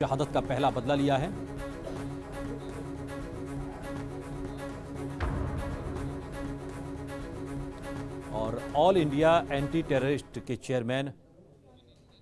शहादत का पहला बदला लिया है। और ऑल इंडिया एंटी टेररिस्ट के चेयरमैन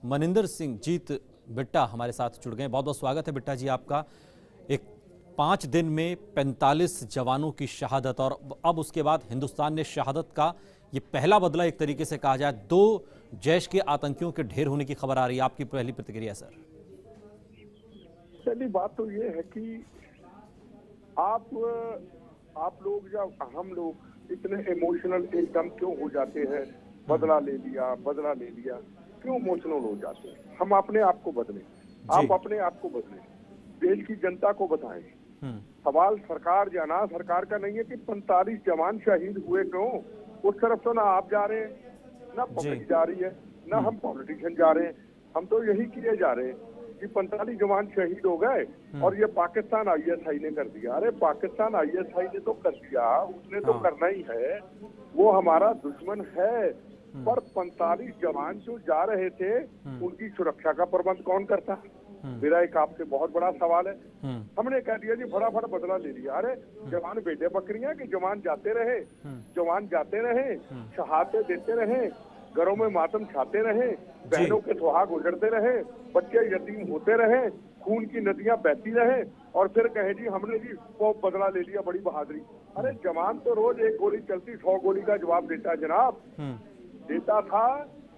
मनिंदर सिंह जीत बिट्टा हमारे साथ जुड़ गए। बहुत बहुत स्वागत है बिट्टा जी आपका। एक 5 दिन में 45 जवानों की शहादत और अब उसके बाद हिंदुस्तान ने शहादत का ये पहला बदला एक तरीके से कहा जाए। 2 जैश के आतंकियों के ढेर होने की खबर आ रही है। आपकी पहली प्रतिक्रिया सर? पहली बात तो ये है कि आप लोग या हम लोग इतने इमोशनल एकदम क्यों हो जाते हैं? बदला ले लिया क्यों इमोशनल हो जाते हैं? हम अपने आप को बदलें, आप अपने आप को बदलें, देश की जनता को बताएं। सवाल सरकार या ना सरकार का नहीं है कि 45 जवान शहीद हुए क्यों। उस तरफ तो ना आप जा रहे हैं, ना पब्लिक जा रही है, ना हम पॉलिटिशियन जा रहे हैं। हम तो यही किए जा रहे हैं कि 45 जवान शहीद हो गए और ये पाकिस्तान आईएसआई ने कर दिया। अरे पाकिस्तान आईएसआई ने तो कर दिया, उसने तो करना ही है, वो हमारा दुश्मन है। पर 45 जवान जो जा रहे थे उनकी सुरक्षा का प्रबंध कौन करता? मेरा एक आपसे बहुत बड़ा सवाल है। हमने कह दिया जी फटाफट बदला ले लिया। अरे जवान बेटे बकरियां कि जवान जाते रहे, शहादतें देते रहे, घरों में मातम छाते रहे, बहनों के सुहाग उजड़ते रहे, बच्चे यतीम होते रहे, खून की नदियां बहती रहे और फिर कहे जी हमने जी वो बदला ले लिया, बड़ी बहादुरी। अरे जवान तो रोज एक गोली चलती 100 गोली का जवाब देता है जनाब।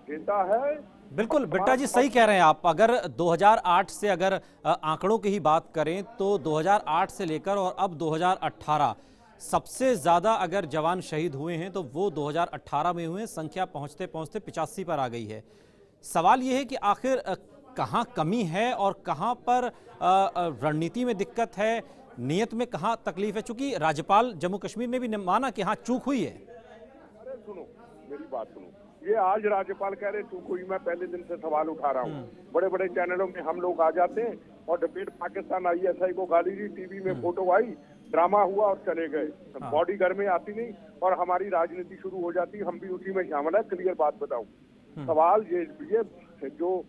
देता है। बिल्कुल बिट्टा जी सही कह रहे हैं आप। अगर 2008 से अगर आंकड़ों की ही बात करें तो 2008 से लेकर और अब 2018 सबसे ज्यादा अगर जवान शहीद हुए हैं तो वो 2018 में हुए। संख्या पहुंचते पहुंचते 85 पर आ गई है। सवाल ये है कि आखिर कहां कमी है और कहां पर रणनीति में दिक्कत है, नियत में कहां तकलीफ है? चूंकि राज्यपाल जम्मू कश्मीर ने भी माना कि हाँ चूक हुई है। अरे सुनो मेरी बात सुनो, ये आज राज्यपाल कह रहे चूक हुई। मैं पहले दिन से सवाल उठा रहा हूँ। बड़े बड़े चैनलों में हम लोग आ जाते हैं और डिबेट पाकिस्तान आईएसआई को गाली दी, टीवी में फोटो आई, ड्रामा हुआ और चले गए। बॉडी घर में आती नहीं और हमारी राजनीति शुरू हो जाती, हम भी उसी में शामिल है। क्लियर बात बताऊं, सवाल ये जो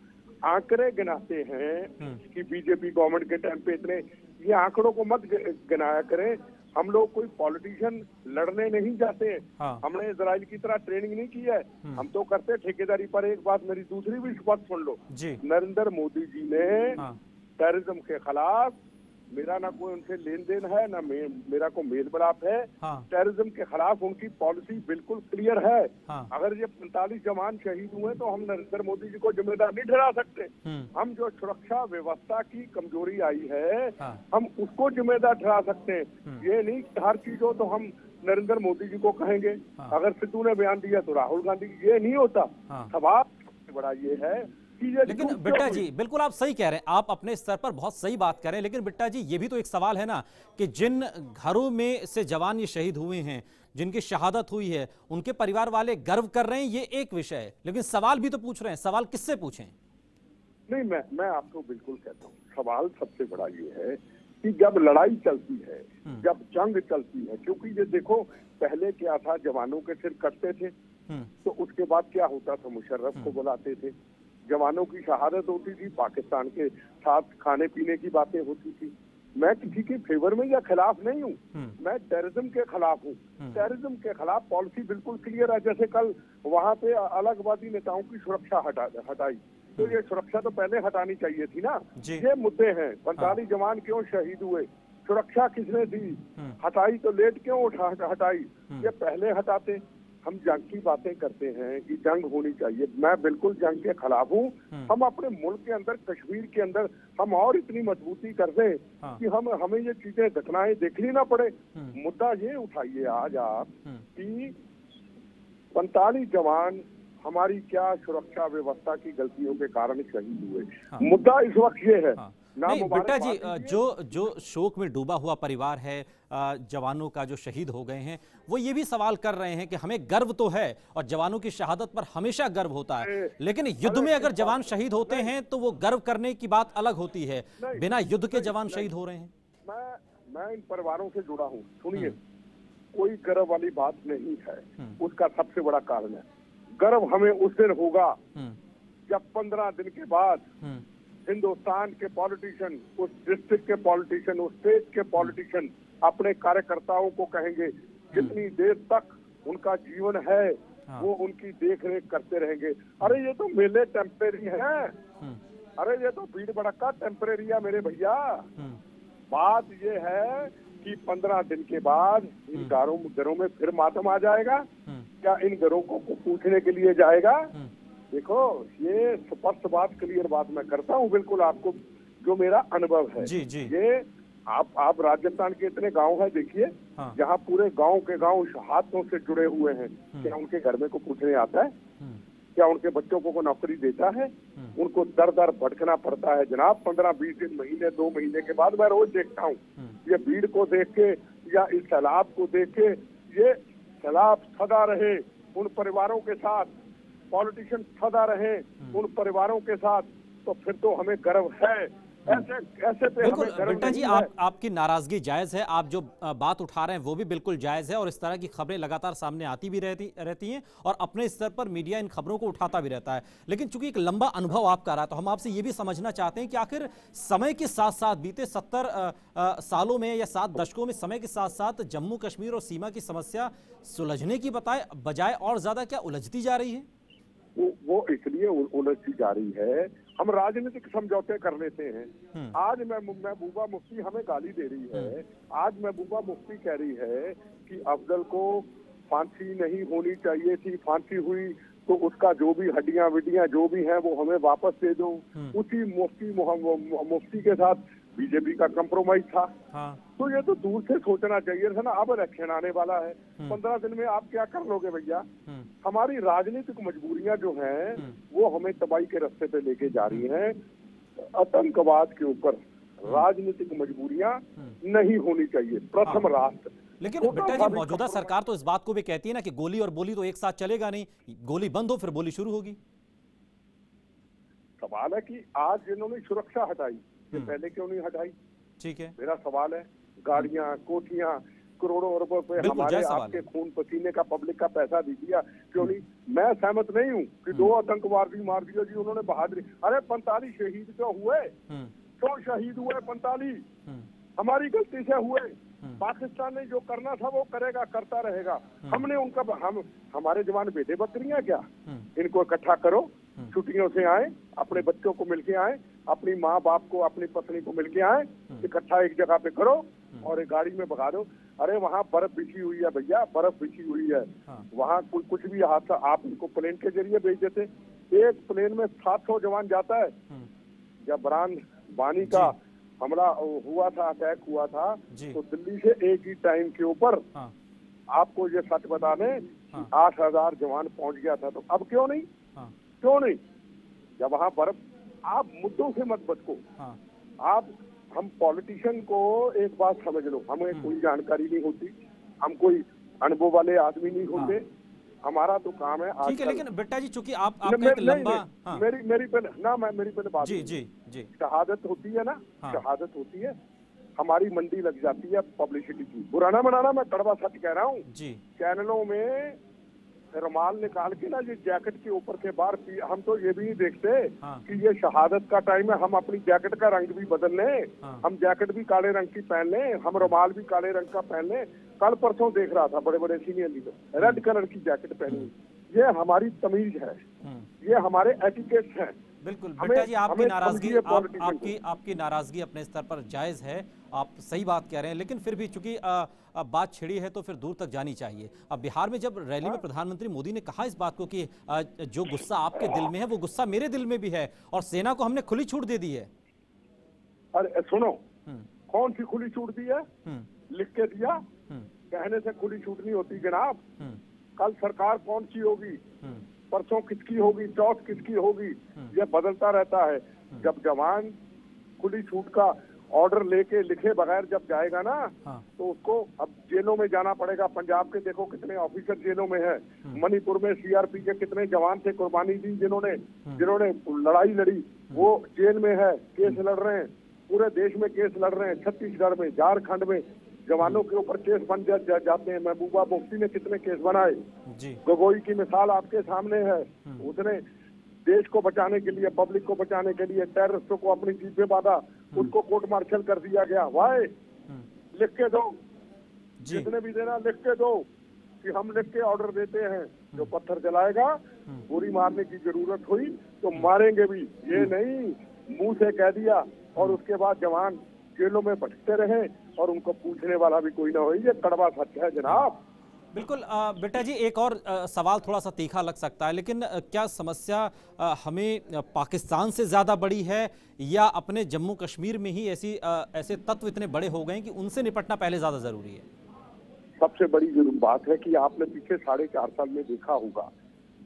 आंकड़े गिनाते हैं कि बीजेपी गवर्नमेंट के टाइम पे इतने, ये आंकड़ों को मत गिनाया करें। हम लोग कोई पॉलिटिशियन लड़ने नहीं जाते हैं। हमने इजराइल की तरह ट्रेनिंग नहीं की है। हम तो करते ठेकेदारी पर। एक बात मेरी दूसरी भी बात सुन लो, नरेंद्र मोदी जी ने टेररिज्म के खिलाफ, मेरा ना कोई उनसे लेन देन है ना मेरा कोई मेल मिलाप है, टेररिज्म के खिलाफ उनकी पॉलिसी बिल्कुल क्लियर है। अगर ये 45 जवान शहीद हुए तो हम नरेंद्र मोदी जी को जिम्मेदार नहीं ठहरा सकते। हम जो सुरक्षा व्यवस्था की कमजोरी आई है हम उसको जिम्मेदार ठहरा सकते हैं। ये नहीं कि हर चीज हो तो हम नरेंद्र मोदी जी को कहेंगे। अगर सिद्धू ने बयान दिया तो राहुल गांधी, ये नहीं होता। सवाल सबसे बड़ा ये है। लेकिन बिट्टा जी बिल्कुल आप सही कह रहे हैं, आप अपने स्तर पर बहुत सही बात कर रहे हैं। लेकिन बिट्टा जी ये भी तो एक सवाल है ना कि जिन घरों में से जवान ये शहीद हुए हैं, जिनकी शहादत हुई है, उनके परिवार वाले गर्व कर रहे हैं, ये एक विषय है। लेकिन सवाल भी तो पूछ रहे हैं, सवाल किससे पूछें? नहीं, मैं आपको बिल्कुल कहता हूँ, सवाल सबसे बड़ा ये है कि जब लड़ाई चलती है, जब जंग चलती है, क्योंकि ये देखो पहले क्या था, जवानों के सिर कटते थे तो उसके बाद क्या होता था, मुशर्रफ को बुलाते थे, जवानों की शहादत होती थी, पाकिस्तान के साथ खाने पीने की बातें होती थी। मैं किसी के फेवर में या खिलाफ नहीं हूँ, मैं टेररिज्म के खिलाफ हूँ। टेररिज्म के खिलाफ पॉलिसी बिल्कुल क्लियर है। जैसे कल वहाँ पे अलगवादी नेताओं की सुरक्षा हटाई, तो ये सुरक्षा तो पहले हटानी चाहिए थी ना। ये मुद्दे हैं, 45 जवान क्यों शहीद हुए, सुरक्षा किसने दी, हटाई तो लेट क्यों हटाई, ये पहले हटाते। हम जंग की बातें करते हैं कि जंग होनी चाहिए, मैं बिल्कुल जंग के खिलाफ हूँ। हम अपने मुल्क के अंदर, कश्मीर के अंदर हम और इतनी मजबूती कर दें कि हमें ये चीजें, घटनाएं देखनी ना पड़े। मुद्दा ये उठाइए आज आप कि 45 जवान हमारी क्या सुरक्षा व्यवस्था की गलतियों के कारण शहीद हुए। मुद्दा इस वक्त ये है। नहीं बिट्टा जी, जो शोक में डूबा हुआ परिवार है जवानों का जो शहीद हो गए हैं, वो ये भी सवाल कर रहे हैं कि हमें गर्व तो है और जवानों की शहादत पर हमेशा गर्व होता है, लेकिन युद्ध में अगर जवान शहीद होते हैं तो वो गर्व करने की बात अलग होती है। बिना युद्ध के जवान शहीद हो रहे हैं। मैं इन परिवारों से जुड़ा हूँ। सुनिए, कोई गर्व वाली बात नहीं है। उसका सबसे बड़ा कारण है, गर्व हमें उस दिन होगा जब 15 दिन के बाद हिंदुस्तान के पॉलिटिशियन, उस डिस्ट्रिक्ट के पॉलिटिशियन, उस स्टेट के पॉलिटिशियन अपने कार्यकर्ताओं को कहेंगे कितनी देर तक उनका जीवन है वो उनकी देख रेख करते रहेंगे। अरे ये तो मेले टेम्परेरी हैं, अरे ये तो भीड़ भड़का टेम्परेरी है मेरे भैया। बात ये है कि 15 दिन के बाद इन घरों में फिर मातम आ जाएगा। क्या इन घरों को पूछने के लिए जाएगा? देखो ये स्पष्ट बात, क्लियर बात मैं करता हूँ बिल्कुल आपको, जो मेरा अनुभव है। जी जी। ये आप राजस्थान के इतने गांव है देखिए, जहाँ पूरे गांव के गांव हाथों से जुड़े हुए हैं। क्या उनके घर में को पूछने आता है? क्या उनके बच्चों को नौकरी देता है? उनको दर दर भटकना पड़ता है जनाब। 15-20 दिन, महीने, 2 महीने के बाद मैं रोज देखता हूँ ये भीड़ को देख के या इस सैलाब को देख के। ये सैलाब सदा रहे उन परिवारों के साथ, पॉलिटिशियन सदा रहे उन परिवारों के साथ, तो फिर तो हमें गर्व है। ऐसे पे बिल्कुल हमें गर्व बिट्टा जी, नहीं है। आपकी नाराजगी जायज है, आप जो बात उठा रहे हैं वो भी बिल्कुल जायज है, और इस तरह की खबरें लगातार सामने आती भी रहती हैं और अपने स्तर पर मीडिया इन खबरों को उठाता भी रहता है। लेकिन चूंकि एक लंबा अनुभव आपका रहा, तो हम आपसे ये भी समझना चाहते हैं कि आखिर समय के साथ साथ बीते 70 सालों में या 7 दशकों में समय के साथ साथ जम्मू कश्मीर और सीमा की समस्या सुलझने की बजाय और ज्यादा क्या उलझती जा रही है? वो इसलिए उलझती जा रही है, हम राजनीतिक समझौते कर लेते हैं। आज महबूबा मुफ्ती हमें गाली दे रही है, आज महबूबा मुफ्ती कह रही है कि अफजल को फांसी नहीं होनी चाहिए थी, फांसी हुई तो उसका जो भी हड्डियां विड्डियां जो भी हैं वो हमें वापस दे दो। उसी मुफ्ती के साथ बीजेपी का कंप्रोमाइज था। तो ये तो दूर से सोचना चाहिए था ना। अब इलेक्शन आने वाला है, 15 दिन में आप क्या कर लोगे भैया? हमारी राजनीतिक मजबूरियां जो हैं वो हमें तबाही के रास्ते पे लेके जा रही हैं। आतंकवाद के ऊपर राजनीतिक मजबूरियां नहीं होनी चाहिए। प्रथम राष्ट्र, लेकिन बेटा जी मौजूदा सरकार तो इस बात को भी कहती है ना कि गोली और बोली तो एक साथ चलेगा नहीं, गोली बंद हो फिर बोली शुरू होगी। सवाल है कि आज जिन्होंने सुरक्षा हटाई, ये पहले क्यों नहीं हटाई? ठीक है, मेरा सवाल है। गाड़ियां, कोठियां, करोड़ों रुपए हमारे आपके खून पसीने का, पब्लिक का पैसा दी दिया, क्यों नहीं? मैं सहमत नहीं हूँ कि 2 आतंकवादी मार दिया जी उन्होंने, बहादुरी। अरे 45 शहीद तो हुए, क्यों शहीद हुए 45? हमारी गलती से हुए। पाकिस्तान ने जो करना था वो करेगा, करता रहेगा। हमने उनका हमारे जवान बेटे बकरियां क्या? इनको इकट्ठा करो, छुट्टियों से आए, अपने बच्चों को मिलके आए, अपनी माँ बाप को, अपनी पत्नी को मिलके आए, इकट्ठा एक जगह पे करो और एक गाड़ी में भगा दो। अरे वहाँ बर्फ बिछी हुई है भैया, बर्फ बिछी हुई है। वहाँ कुछ भी हादसा आप इनको प्लेन के जरिए भेज देते। एक प्लेन में 700 जवान जाता है। जब बरान बानी का हमला हुआ था, अटैक हुआ था, तो दिल्ली से एक ही टाइम के ऊपर आपको ये सच बता दें 8,000 जवान पहुंच गया था। तो अब क्यों नहीं? क्यों नहीं? जब वहाँ बर्फ, आप मुद्दों से मत बचको। आप, हम पॉलिटिशियन को एक बात समझ लो, हमें कोई जानकारी नहीं होती, हम कोई अनुभव वाले आदमी नहीं होते। हमारा तो काम है। ठीक है, लेकिन बेटा जी चूंकि आपका एक लंबा मेरी पहले बात, जी शहादत होती है ना, शहादत होती है, हमारी मंडी लग जाती है पब्लिसिटी की। बुरा ना मनाना, मैं कड़वा सच कह रहा हूँ। चैनलों में रुमाल निकाल के ना ये जैकेट के ऊपर के बाहर, हम तो ये भी नहीं देखते कि ये शहादत का टाइम है, हम अपनी जैकेट का रंग भी बदल लें, हम जैकेट भी काले रंग की पहन लें, हम रुमाल भी काले रंग का पहन लें। कल परसों देख रहा था बड़े बड़े सीनियर लीडर रेड कलर की जैकेट पहनी। ये हमारी तमीज है, ये हमारे एटिकेट्स हैं। बिल्कुल बेटा जी, आपकी नाराजगी अपने स्तर पर जायज है, आप सही बात कह रहे हैं, लेकिन फिर भी चूंकि बात छिड़ी है तो फिर दूर तक जानी चाहिए। अब बिहार में जब रैली में प्रधानमंत्री मोदी ने कहा इस बात को कि जो गुस्सा आपके दिल में है वो गुस्सा मेरे दिल में भी है और सेना को हमने खुली छूट दे दी है। अरे सुनो, कौन सी खुली छूट दी है? लिख के दिया? कहने से खुली छूट नहीं होती जनाब। कल सरकार कौन सी होगी, परसों किसकी होगी, चौथ किसकी होगी, यह बदलता रहता है। जब जवान खुली छूट का ऑर्डर लेके लिखे बगैर जब जाएगा ना, तो उसको अब जेलों में जाना पड़ेगा। पंजाब के देखो कितने ऑफिसर जेलों में है, मणिपुर में सीआरपी के कितने जवान थे कुर्बानी दी, जिन्होंने लड़ाई लड़ी, वो जेल में है, केस लड़ रहे हैं। पूरे देश में केस लड़ रहे हैं, छत्तीसगढ़ में, झारखंड में जवानों के ऊपर केस बन जाते हैं। महबूबा मुफ्ती ने कितने केस बनाए, गोगोई की मिसाल आपके सामने है। उसने देश को बचाने के लिए, पब्लिक को बचाने के लिए टेररिस्टों को अपनी जीप पे बांधा, उनको कोर्ट मार्शल कर दिया गया। वाई लिख के दो, जितने भी देना लिख के दो कि हम लिख के ऑर्डर देते हैं, जो पत्थर जलाएगा गोली मारने की जरूरत हुई तो मारेंगे भी, ये नहीं मुंह से कह दिया और उसके बाद जवान जेलों में भटकते रहे और उनको पूछने वाला भी कोई ना हो। ये कड़वा सच है जनाब। बिल्कुल बेटा जी, एक और सवाल थोड़ा सा तीखा लग सकता है, लेकिन क्या समस्या हमें पाकिस्तान से ज़्यादा बड़ी है या अपने जम्मू कश्मीर में ही ऐसे तत्व इतने बड़े हो गए कि उनसे निपटना पहले ज़्यादा ज़रूरी है? सबसे बड़ी जरूर बात है कि आपने पीछे 4.5 साल में देखा होगा,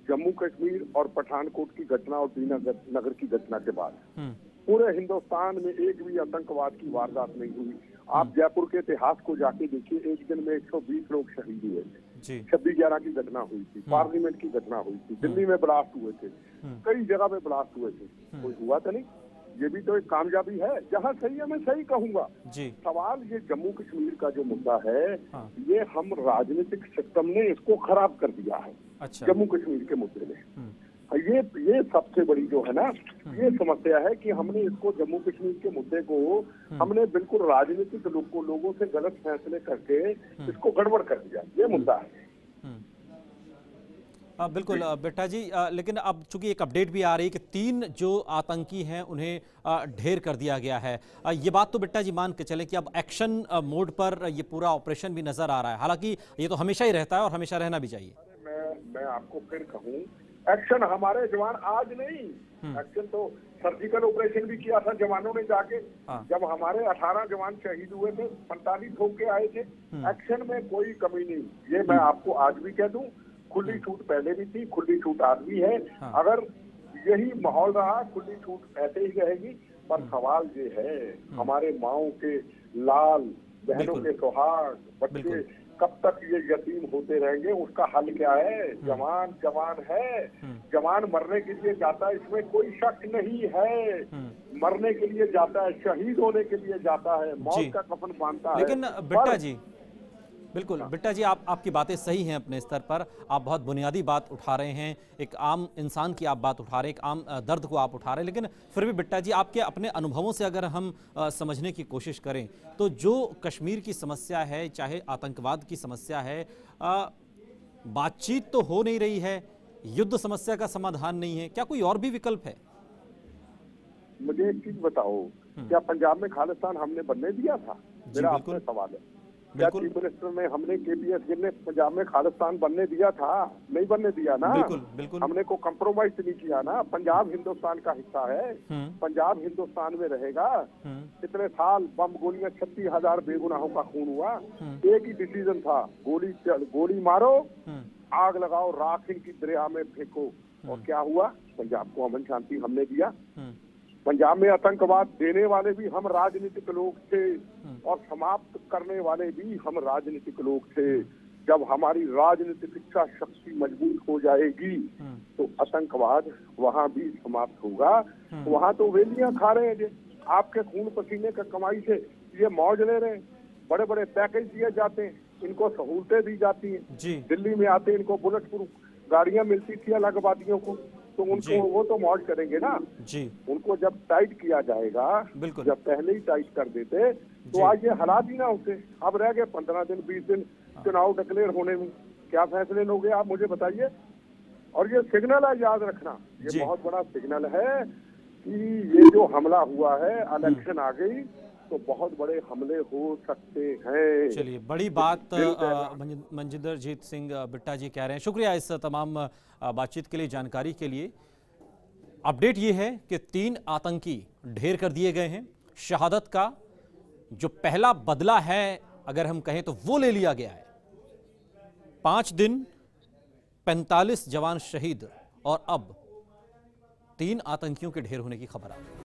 जम्मू कश्मीर और पठानकोट की घटना और श्रीनगर की घटना के बाद पूरे हिंदुस्तान में एक भी आतंकवाद की वारदात नहीं हुई। आप जयपुर के इतिहास को जाके देखिए, एक दिन में 120 लोग शहीद हुए थे। 26/11 की घटना हुई थी, पार्लियामेंट की घटना हुई थी, दिल्ली में ब्लास्ट हुए थे, कई जगह पे ब्लास्ट हुए थे, कोई हुआ तो नहीं। ये भी तो एक कामयाबी है। जहाँ सही है मैं सही कहूंगा। सवाल ये जम्मू कश्मीर का जो मुद्दा है, ये हम राजनीतिक सिस्टम ने इसको खराब कर दिया है। अच्छा। जम्मू कश्मीर के मुद्दे में ये सबसे बड़ी जो है ना, ये समस्या है कि हमने इसको जम्मू कश्मीर के मुद्दे को हमने बिल्कुल राजनीतिक लोगों से गलत फैसले करके इसको गड़बड़ कर दिया। ये मुद्दा है। बिल्कुल बेटा जी, लेकिन अब चूंकि एक अपडेट भी आ रही है कि 3 जो आतंकी हैं उन्हें ढेर कर दिया गया है। ये बात तो बेटा जी मान के चले कि अब एक्शन मोड पर ये पूरा ऑपरेशन भी नजर आ रहा है। हालांकि ये तो हमेशा ही रहता है और हमेशा रहना भी चाहिए। मैं आपको फिर कहूँ, एक्शन हमारे जवान आज नहीं, एक्शन तो सर्जिकल ऑपरेशन भी किया था जवानों ने जाके। जब हमारे 18 जवान शहीद हुए थे, 45 होके आए थे। एक्शन में कोई कमी नहीं, ये मैं आपको आज भी कह दूं। खुली छूट पहले भी थी, खुली छूट आज भी है। अगर यही माहौल रहा, खुली छूट ऐसे ही रहेगी। पर सवाल ये है, हमारे माओ के लाल, बहनों के सुहाग, बच्चे कब तक ये यतीम होते रहेंगे? उसका हल क्या है? जवान जवान है, जवान मरने के लिए जाता है, इसमें कोई शक नहीं है। मरने के लिए जाता है, शहीद होने के लिए जाता है, मौत का कफन बांधता है। लेकिन बेटा जी, बिल्कुल बेटा जी, आपकी बातें सही हैं अपने स्तर पर। आप बहुत बुनियादी बात उठा रहे हैं, एक आम इंसान की आप बात उठा रहे हैं, एक आम दर्द को आप उठा रहे हैं। लेकिन फिर भी बेटा जी, आपके अपने अनुभवों से अगर हम समझने की कोशिश करें तो जो कश्मीर की समस्या है, चाहे आतंकवाद की समस्या है, बातचीत तो हो नहीं रही है, युद्ध समस्या का समाधान नहीं है, क्या कोई और भी विकल्प है? मुझे एक चीज बताओ, क्या पंजाब में खालिस्तान हमने बनने दिया था? मेरा आपसे सवाल है। क्या चीफ मिनिस्टर में हमने केपीएस गिल ने पंजाब में खालिस्तान बनने दिया था? नहीं बनने दिया ना। बिल्कुल। हमने को कंप्रोमाइज नहीं किया ना। पंजाब हिंदुस्तान का हिस्सा है, पंजाब हिंदुस्तान में रहेगा। इतने साल बम गोलियां, 36,000 बेगुनाहों का खून हुआ। एक ही डिसीजन था, गोली मारो, आग लगाओ, राख इनकी दरिया में फेंको। और क्या हुआ? पंजाब को अमन शांति हमने दिया। पंजाब में आतंकवाद देने वाले भी हम राजनीतिक लोग थे और समाप्त करने वाले भी हम राजनीतिक लोग थे। जब हमारी राजनीतिक इच्छा शक्ति मजबूत हो जाएगी तो आतंकवाद वहाँ भी समाप्त होगा। वहाँ तो वेलियां खा रहे हैं, आपके खून पसीने का कमाई से ये मौज ले रहे हैं। बड़े बड़े पैकेज दिए जाते हैं, इनको सहूलतें दी जाती हैं। दिल्ली में आते हैं, इनको बुलेट प्रूफ गाड़ियां मिलती थी अलगवादियों को, तो उनको वो तो मौज करेंगे ना जी। उनको जब टाइट किया जाएगा, जब पहले ही टाइट कर देते तो आज ये हालात ही ना होते। अब रह गए 15 दिन 20 दिन चुनाव डिक्लेयर होने में, क्या फैसले लोगे आप मुझे बताइए। और ये सिग्नल है, याद रखना, ये बहुत बड़ा सिग्नल है कि ये जो हमला हुआ है, इलेक्शन आ गई तो बहुत बड़े हमले हो सकते हैं। चलिए, बड़ी बात मनजिंदर जीत सिंह बिट्टा जी कह रहे हैं। शुक्रिया इस तमाम बातचीत के लिए, जानकारी के लिए। अपडेट ये है कि 3 आतंकी ढेर कर दिए गए हैं। शहादत का जो पहला बदला है अगर हम कहें तो वो ले लिया गया है। 5 दिन 45 जवान शहीद और अब 3 आतंकियों के ढेर होने की खबर आ रही है।